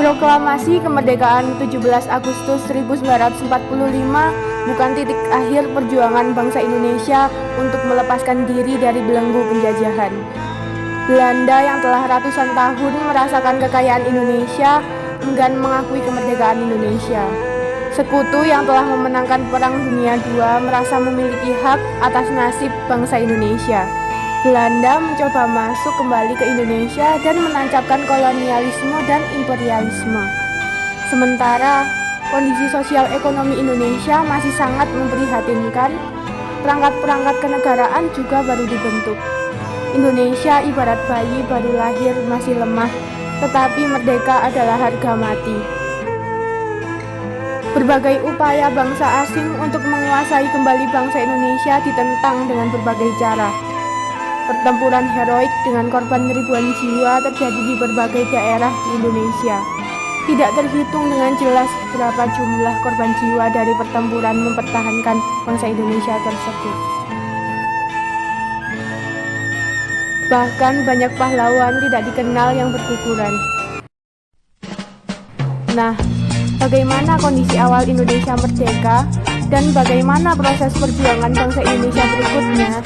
Proklamasi kemerdekaan 17 Agustus 1945 bukan titik akhir perjuangan bangsa Indonesia untuk melepaskan diri dari belenggu penjajahan. Belanda yang telah ratusan tahun merasakan kekayaan Indonesia enggan mengakui kemerdekaan Indonesia. Sekutu yang telah memenangkan Perang Dunia II merasa memiliki hak atas nasib bangsa Indonesia. Belanda mencoba masuk kembali ke Indonesia dan menancapkan kolonialisme dan imperialisme. Sementara kondisi sosial ekonomi Indonesia masih sangat memprihatinkan, perangkat-perangkat kenegaraan juga baru dibentuk. Indonesia ibarat bayi baru lahir masih lemah, tetapi merdeka adalah harga mati. Berbagai upaya bangsa asing untuk menguasai kembali bangsa Indonesia ditentang dengan berbagai cara. Pertempuran heroik dengan korban ribuan jiwa terjadi di berbagai daerah di Indonesia. Tidak terhitung dengan jelas berapa jumlah korban jiwa dari pertempuran mempertahankan bangsa Indonesia tersebut. Bahkan banyak pahlawan tidak dikenal yang berguguran. Nah, bagaimana kondisi awal Indonesia merdeka dan bagaimana proses perjuangan bangsa Indonesia berikutnya?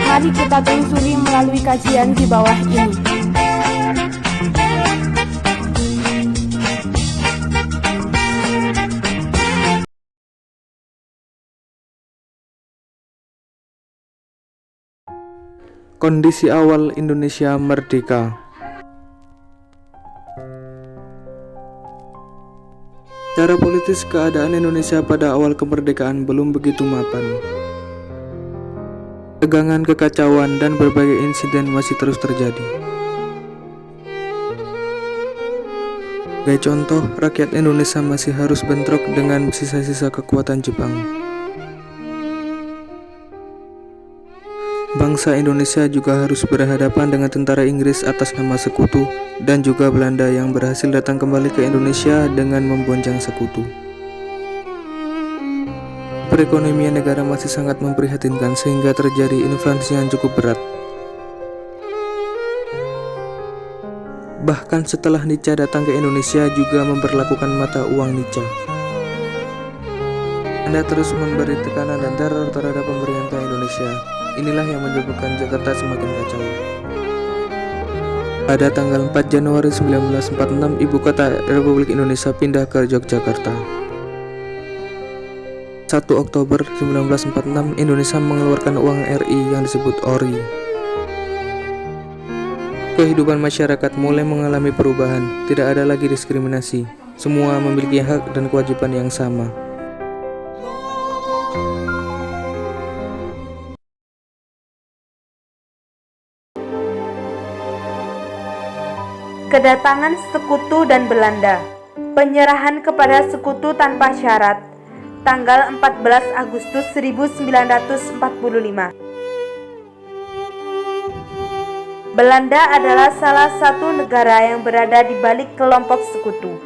Mari kita telusuri melalui kajian di bawah ini. Kondisi awal Indonesia merdeka. Secara politis, keadaan Indonesia pada awal kemerdekaan belum begitu mapan. Tegangan, kekacauan, dan berbagai insiden masih terus terjadi. Sebagai contoh, rakyat Indonesia masih harus bentrok dengan sisa-sisa kekuatan Jepang. Bangsa Indonesia juga harus berhadapan dengan tentara Inggris atas nama Sekutu dan juga Belanda yang berhasil datang kembali ke Indonesia dengan membonceng Sekutu. Perekonomian negara masih sangat memprihatinkan sehingga terjadi inflasi yang cukup berat. Bahkan setelah Nica datang ke Indonesia juga memperlakukan mata uang Nica. Anda terus memberi tekanan dan teror terhadap pemerintah Indonesia. Inilah yang menyebabkan Jakarta semakin kacau. Pada tanggal 4 Januari 1946, ibu kota Republik Indonesia pindah ke Yogyakarta. 1 Oktober 1946, Indonesia mengeluarkan uang RI yang disebut ORI. Kehidupan masyarakat mulai mengalami perubahan, tidak ada lagi diskriminasi. Semua memiliki hak dan kewajiban yang sama. Kedatangan Sekutu dan Belanda. Penyerahan kepada Sekutu tanpa syarat. Tanggal 14 Agustus 1945. Belanda adalah salah satu negara yang berada di balik kelompok Sekutu.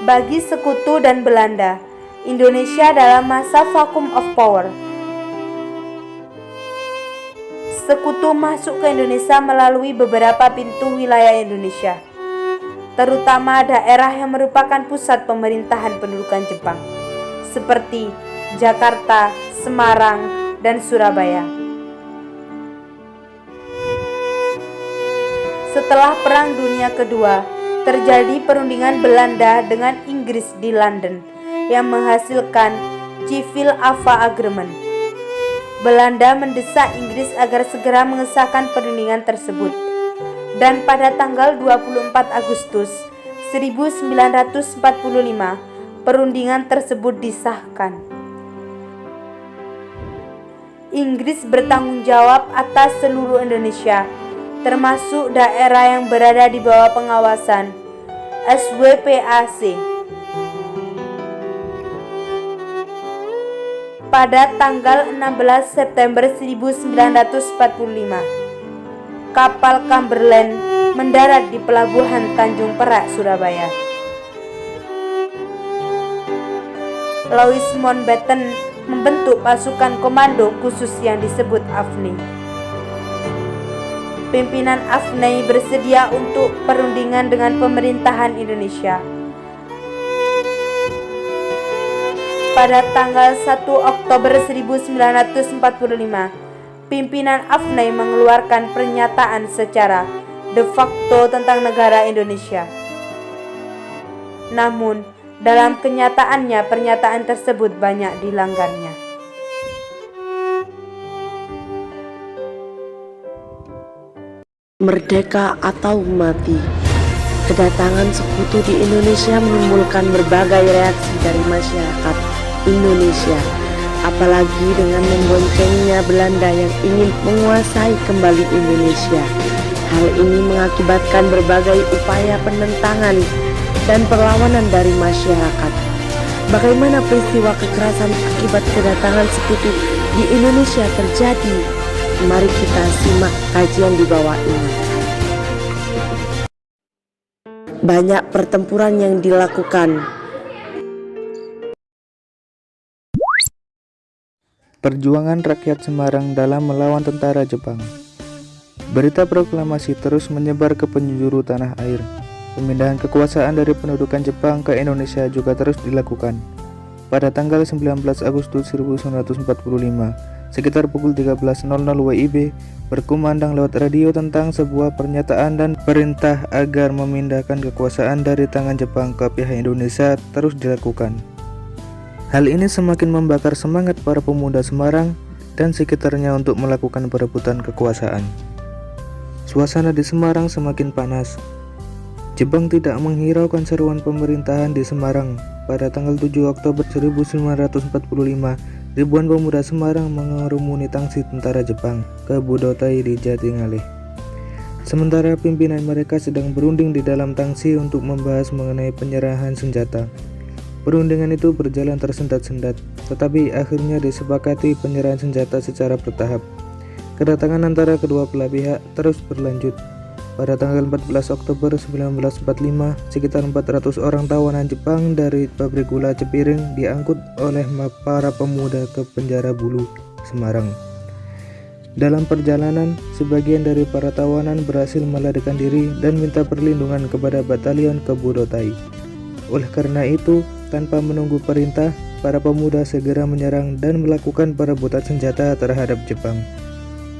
Bagi Sekutu dan Belanda, Indonesia dalam masa vacuum of power. Sekutu masuk ke Indonesia melalui beberapa pintu wilayah Indonesia, terutama daerah yang merupakan pusat pemerintahan pendudukan Jepang, seperti Jakarta, Semarang, dan Surabaya. Setelah Perang Dunia Kedua, terjadi perundingan Belanda dengan Inggris di London yang menghasilkan Civil-Ava Agreement. Belanda mendesak Inggris agar segera mengesahkan perundingan tersebut. Dan pada tanggal 24 Agustus 1945, perundingan tersebut disahkan. Inggris bertanggung jawab atas seluruh Indonesia, termasuk daerah yang berada di bawah pengawasan SWPAC. Pada tanggal 16 September 1945, kapal Cumberland mendarat di pelabuhan Tanjung Perak, Surabaya. Louis Mountbatten membentuk pasukan komando khusus yang disebut AFNI. pimpinan AFNI bersedia untuk perundingan dengan pemerintahan Indonesia. Pada tanggal 1 Oktober 1945, pimpinan AFNI mengeluarkan pernyataan secara de facto tentang negara Indonesia. Namun, dalam kenyataannya pernyataan tersebut banyak dilanggarnya. Merdeka atau mati. Kedatangan sekutu di Indonesia menimbulkan berbagai reaksi dari masyarakat Indonesia, apalagi dengan memboncengnya Belanda yang ingin menguasai kembali Indonesia. Hal ini mengakibatkan berbagai upaya penentangan dan perlawanan dari masyarakat. Bagaimana peristiwa kekerasan akibat kedatangan sekutu di Indonesia terjadi? Mari kita simak kajian di bawah ini. Banyak pertempuran yang dilakukan. Perjuangan rakyat Semarang dalam melawan tentara Jepang. Berita proklamasi terus menyebar ke penjuru tanah air. Pemindahan kekuasaan dari pendudukan Jepang ke Indonesia juga terus dilakukan. Pada tanggal 19 Agustus 1945, sekitar pukul 13.00 WIB, berkumandang lewat radio tentang sebuah pernyataan dan perintah agar memindahkan kekuasaan dari tangan Jepang ke pihak Indonesia terus dilakukan. Hal ini semakin membakar semangat para pemuda Semarang dan sekitarnya untuk melakukan perebutan kekuasaan. Suasana di Semarang semakin panas. Jepang tidak menghiraukan seruan pemerintahan di Semarang. Pada tanggal 7 Oktober 1945, ribuan pemuda Semarang mengerumuni tangsi tentara Jepang ke Budotai di Jatingalih. Sementara pimpinan mereka sedang berunding di dalam tangsi untuk membahas mengenai penyerahan senjata. Perundingan itu berjalan tersendat-sendat, tetapi akhirnya disepakati penyerahan senjata secara bertahap. Kedatangan antara kedua belah pihak terus berlanjut. Pada tanggal 14 Oktober 1945, sekitar 400 orang tawanan Jepang dari pabrik gula Cepiring diangkut oleh para pemuda ke penjara Bulu, Semarang. Dalam perjalanan, sebagian dari para tawanan berhasil melarikan diri dan minta perlindungan kepada batalion ke Budotai. Oleh karena itu, tanpa menunggu perintah, para pemuda segera menyerang dan melakukan perebutan senjata terhadap Jepang.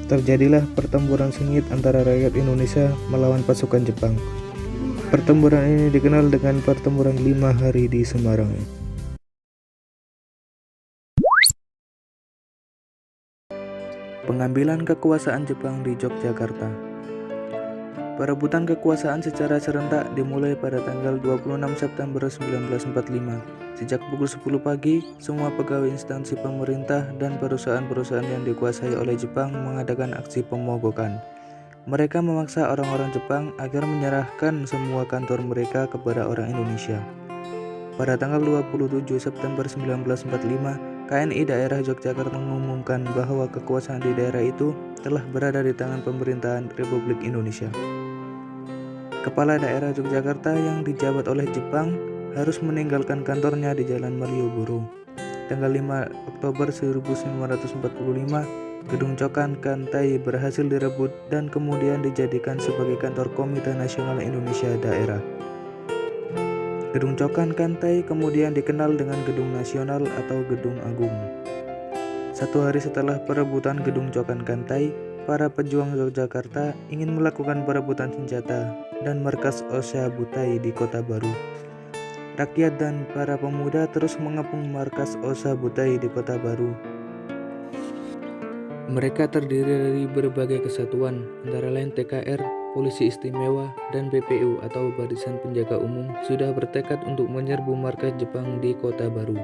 Terjadilah pertempuran sengit antara rakyat Indonesia melawan pasukan Jepang. Pertempuran ini dikenal dengan pertempuran 5 hari di Semarang. Pengambilan kekuasaan Jepang di Yogyakarta. Perebutan kekuasaan secara serentak dimulai pada tanggal 26 September 1945. Sejak pukul 10 pagi, semua pegawai instansi pemerintah dan perusahaan-perusahaan yang dikuasai oleh Jepang mengadakan aksi pemogokan. Mereka memaksa orang-orang Jepang agar menyerahkan semua kantor mereka kepada orang Indonesia. Pada tanggal 27 September 1945, KNI daerah Yogyakarta mengumumkan bahwa kekuasaan di daerah itu telah berada di tangan pemerintahan Republik Indonesia. Kepala daerah Yogyakarta yang dijabat oleh Jepang harus meninggalkan kantornya di Jalan Malioboro. Tanggal 5 Oktober 1945, Gedung Cokan Kantai berhasil direbut dan kemudian dijadikan sebagai kantor Komite Nasional Indonesia Daerah. Gedung Cokan Kantai kemudian dikenal dengan Gedung Nasional atau Gedung Agung. Satu hari setelah perebutan Gedung Cokan Kantai, para pejuang Yogyakarta ingin melakukan perebutan senjata dan markas Osha Butai di Kota Baru. Rakyat dan para pemuda terus mengepung markas Osha Butai di Kota Baru. Mereka terdiri dari berbagai kesatuan, antara lain TKR, Polisi Istimewa, dan PPU atau Barisan Penjaga Umum sudah bertekad untuk menyerbu markas Jepang di Kota Baru.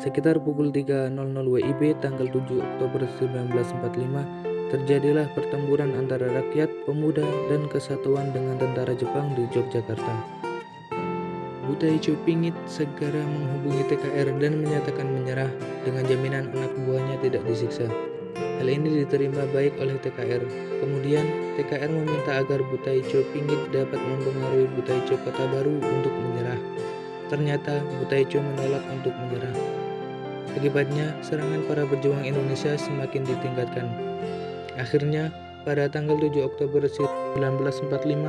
Sekitar pukul 3.00 WIB tanggal 7 Oktober 1945, terjadilah pertempuran antara rakyat, pemuda, dan kesatuan dengan tentara Jepang di Yogyakarta. Butai Chopingit segera menghubungi TKR dan menyatakan menyerah dengan jaminan anak buahnya tidak disiksa. Hal ini diterima baik oleh TKR. Kemudian TKR meminta agar Butai Chopingit dapat mempengaruhi Butai Cho Kota Baru untuk menyerah. Ternyata Butai Cho menolak untuk menyerah. Akibatnya serangan para pejuang Indonesia semakin ditingkatkan. Akhirnya pada tanggal 7 Oktober 1945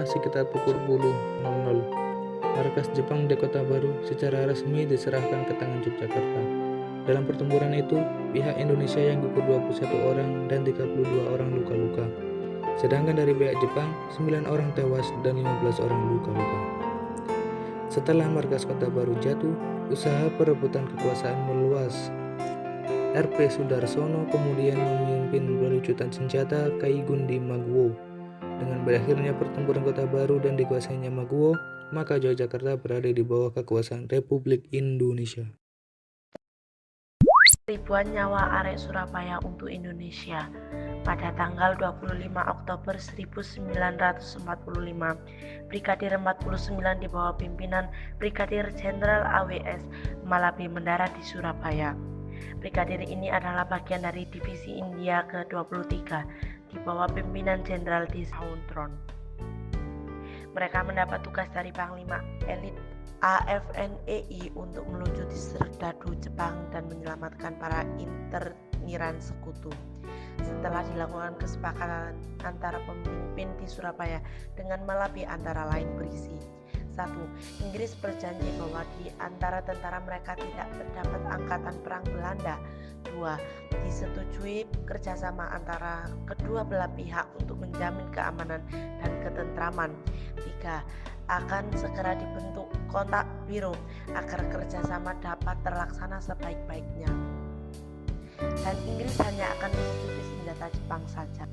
sekitar pukul 10.00, markas Jepang di Kota Baru secara resmi diserahkan ke tangan Yogyakarta. Dalam pertempuran itu, pihak Indonesia yang gugur 21 orang dan 32 orang luka-luka. Sedangkan dari pihak Jepang, 9 orang tewas dan 15 orang luka-luka. Setelah markas Kota Baru jatuh, usaha perebutan kekuasaan meluas. R.P. Sudarsono kemudian memimpin pelucutan senjata Kaigun di Maguwo. Dengan berakhirnya pertempuran Kota Baru dan dikuasainya Maguwo, maka Yogyakarta berada di bawah kekuasaan Republik Indonesia. Ribuan nyawa arek Surabaya untuk Indonesia. Pada tanggal 25 Oktober 1945, Brigadir 49 di bawah pimpinan Brigadir Jenderal A.W.S. Malabi mendarat di Surabaya. Brigadir ini adalah bagian dari Divisi India ke-23 di bawah pimpinan Jenderal D. Sauntron. Mereka mendapat tugas dari Panglima Elit AFNEI untuk melucuti serdadu Jepang dan menyelamatkan para interniran sekutu. Setelah dilakukan kesepakatan antara pemimpin di Surabaya dengan Malabi antara lain berisi: 1. Inggris berjanji bahwa di antara tentara mereka tidak terdapat angkatan perang Belanda. 2. Disetujui kerjasama antara kedua belah pihak untuk menjamin keamanan dan ketentraman. 3. Akan segera dibentuk kontak biro agar kerjasama dapat terlaksana sebaik-baiknya. Dan Inggris hanya akan melucuti senjata Jepang saja.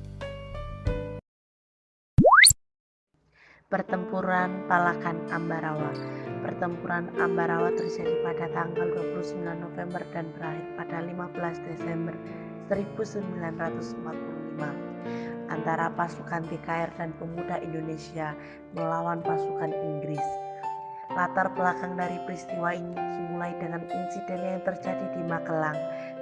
Pertempuran Palagan Ambarawa. Pertempuran Ambarawa terjadi pada tanggal 29 November dan berakhir pada 15 Desember 1945 antara pasukan TKR dan pemuda Indonesia melawan pasukan Inggris. Latar belakang dari peristiwa ini dimulai dengan insiden yang terjadi di Magelang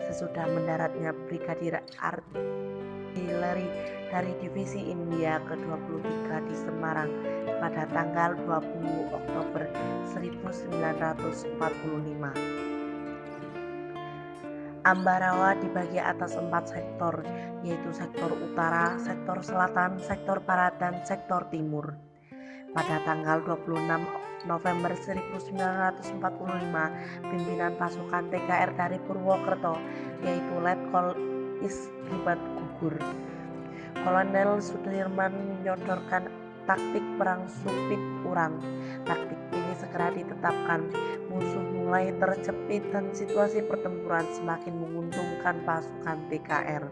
sesudah mendaratnya Brigadir Artileri dari Divisi India ke-23 di Semarang pada tanggal 20 Oktober 1945. Ambarawa dibagi atas 4 sektor, yaitu sektor utara, sektor selatan, sektor barat, dan sektor timur. Pada tanggal 26 November 1945, pimpinan pasukan TKR dari Purwokerto, yaitu Letkol Isribat gugur. Kolonel Sudirman menyodorkan taktik perang supit urang. Taktik ini segera ditetapkan. Musuh mulai terjepit dan situasi pertempuran semakin menguntungkan pasukan TKR.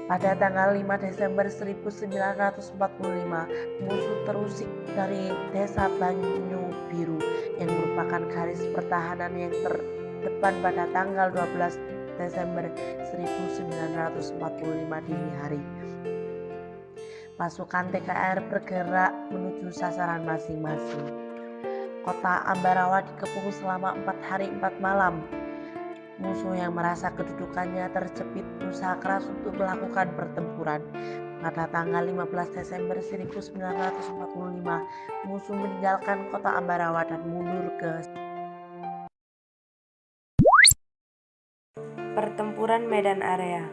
Pada tanggal 5 Desember 1945, musuh terusik dari desa Banyu Biru yang merupakan garis pertahanan yang terdepan pada tanggal 12 Desember 1945 dini hari. Pasukan TKR bergerak menuju sasaran masing-masing. Kota Ambarawa dikepung selama 4 hari 4 malam. Musuh yang merasa kedudukannya terjepit berusaha keras untuk melakukan pertempuran. Pada tanggal 15 Desember 1945, musuh meninggalkan kota Ambarawa dan mundur ke Pertempuran Medan Area.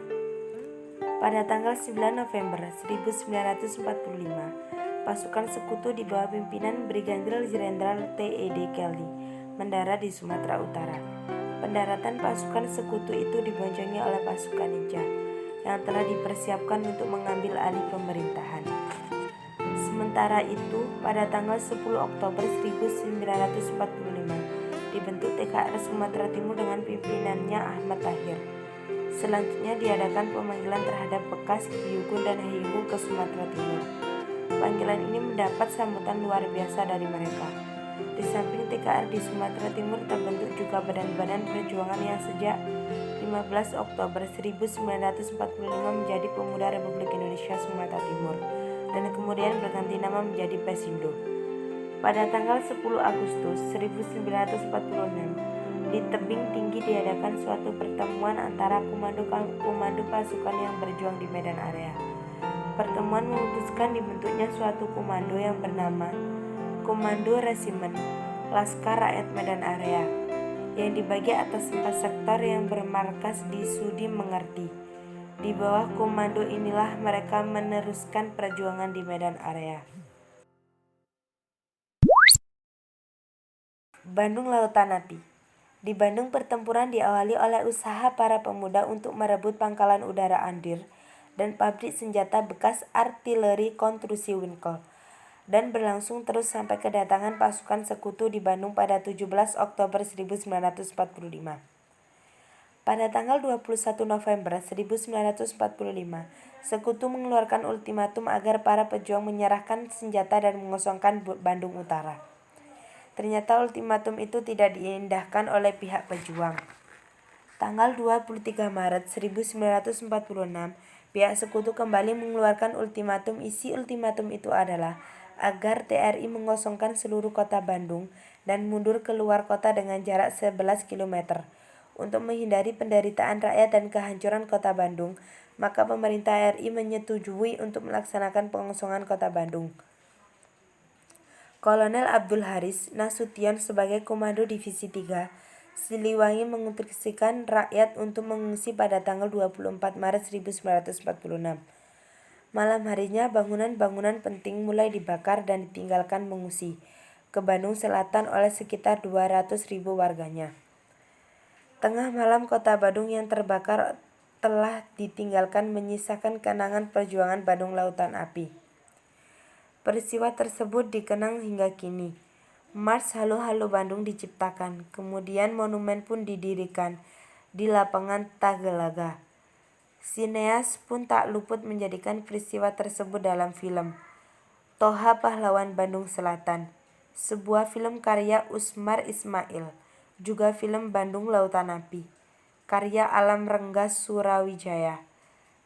Pada tanggal 9 November 1945, pasukan sekutu di bawah pimpinan Brigadir Jenderal T.E.D. Kelly mendarat di Sumatera Utara. Pendaratan pasukan sekutu itu diboncengi oleh pasukan Ninja yang telah dipersiapkan untuk mengambil alih pemerintahan. Sementara itu, pada tanggal 10 Oktober 1945, dibentuk TKR Sumatera Timur dengan pimpinannya Ahmad Tahir. Selanjutnya diadakan pemanggilan terhadap bekas Hyugun dan Hyugu ke Sumatera Timur. Panggilan ini mendapat sambutan luar biasa dari mereka. Di samping TKR di Sumatera Timur terbentuk juga badan-badan perjuangan yang sejak 15 Oktober 1945 menjadi Pemuda Republik Indonesia Sumatera Timur dan kemudian berganti nama menjadi Pesindo. Pada tanggal 10 Agustus 1946, di tebing tinggi diadakan suatu pertemuan antara komando pasukan yang berjuang di Medan Area. Pertemuan memutuskan dibentuknya suatu komando yang bernama Komando Resimen Laskar Rakyat Medan Area yang dibagi atas 4 sektor yang bermarkas di Sudi Mengerti. Di bawah komando inilah mereka meneruskan perjuangan di medan area. Bandung Lautan Api. Di Bandung, pertempuran diawali oleh usaha para pemuda untuk merebut pangkalan udara Andir dan pabrik senjata bekas artileri konstruksi Winkel, dan berlangsung terus sampai kedatangan pasukan sekutu di Bandung pada 17 Oktober 1945. Pada tanggal 21 November 1945, sekutu mengeluarkan ultimatum agar para pejuang menyerahkan senjata dan mengosongkan Bandung Utara. Ternyata ultimatum itu tidak diindahkan oleh pihak pejuang. Tanggal 23 Maret 1946, pihak sekutu kembali mengeluarkan ultimatum. Isi ultimatum itu adalah agar TRI mengosongkan seluruh kota Bandung dan mundur keluar kota dengan jarak 11 km. Untuk menghindari penderitaan rakyat dan kehancuran kota Bandung, maka pemerintah RI menyetujui untuk melaksanakan pengosongan kota Bandung. Kolonel Abdul Haris Nasution sebagai Komando Divisi 3, Siliwangi menginstruksikan rakyat untuk mengungsi pada tanggal 24 Maret 1946. Malam harinya bangunan-bangunan penting mulai dibakar dan ditinggalkan mengungsi ke Bandung Selatan oleh sekitar 200.000 warganya. Tengah malam kota Bandung yang terbakar telah ditinggalkan menyisakan kenangan perjuangan Bandung Lautan Api. Peristiwa tersebut dikenang hingga kini. Mars Halo Halo Bandung diciptakan, kemudian monumen pun didirikan di lapangan Tagalaga. Sineas pun tak luput menjadikan peristiwa tersebut dalam film Toha Pahlawan Bandung Selatan, sebuah film karya Usmar Ismail, juga film Bandung Lautan Api, karya Alam Renggas Surawijaya.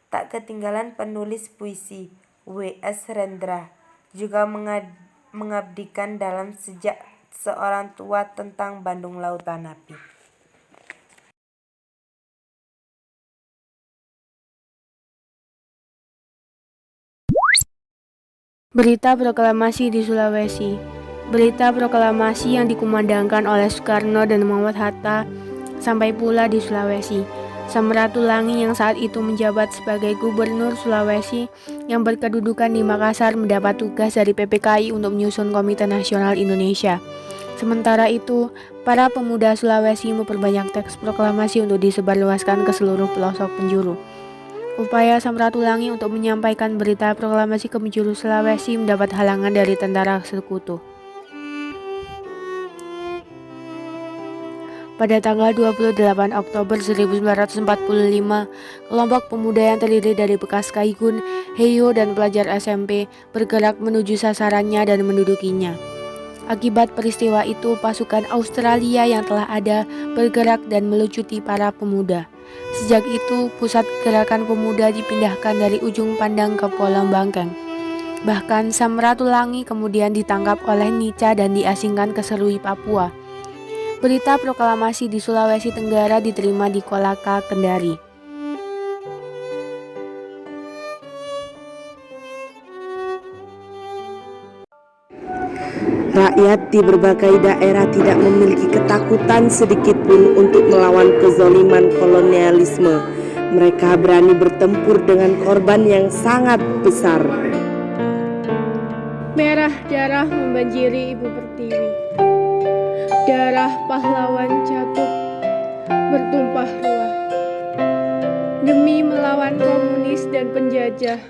Tak ketinggalan penulis puisi W.S. Rendra juga mengabdikan dalam Sejak Seorang Tua tentang Bandung Lautan Api. Berita proklamasi di Sulawesi. Berita proklamasi yang dikumandangkan oleh Soekarno dan Muhammad Hatta sampai pula di Sulawesi. Samratulangi yang saat itu menjabat sebagai Gubernur Sulawesi yang berkedudukan di Makassar mendapat tugas dari PPKI untuk menyusun Komite Nasional Indonesia. Sementara itu, para pemuda Sulawesi memperbanyak teks proklamasi untuk disebarluaskan ke seluruh pelosok penjuru. Upaya Samratulangi untuk menyampaikan berita proklamasi ke penjuru Sulawesi mendapat halangan dari tentara sekutu. Pada tanggal 28 Oktober 1945, kelompok pemuda yang terdiri dari bekas Kaigun, Heyo, dan pelajar SMP bergerak menuju sasarannya dan mendudukinya. Akibat peristiwa itu, pasukan Australia yang telah ada bergerak dan melucuti para pemuda. Sejak itu, pusat gerakan pemuda dipindahkan dari ujung pandang ke Polong Bangkeng. Bahkan Samratulangi kemudian ditangkap oleh Nica dan diasingkan ke Serui, Papua. Berita proklamasi di Sulawesi Tenggara diterima di Kolaka, Kendari. Rakyat di berbagai daerah tidak memiliki ketakutan sedikitpun untuk melawan kezaliman kolonialisme. Mereka berani bertempur dengan korban yang sangat besar. Merah darah membanjiri Ibu Pertiwi. Darah pahlawan jatuh bertumpah ruah demi melawan komunis dan penjajah,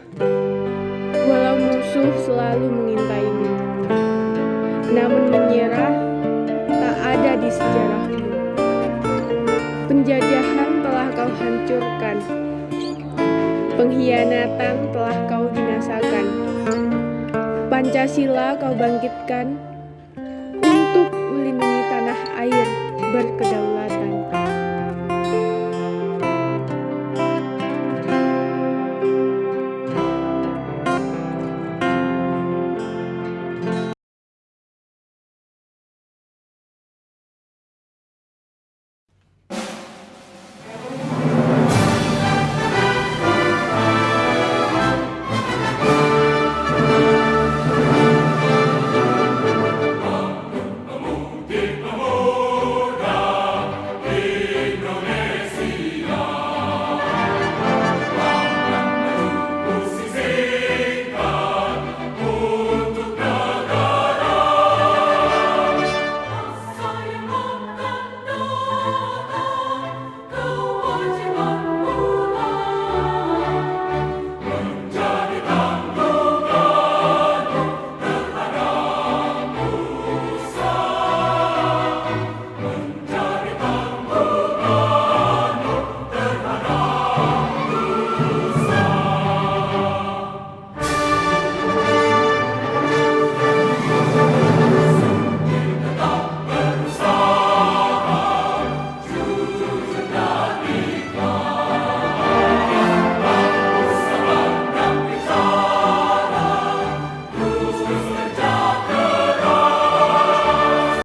walau musuh selalu mengintaimu. Namun menyerah tak ada di sejarahmu. Penjajahan telah kau hancurkan, pengkhianatan telah kau binasakan. Pancasila kau bangkitkan,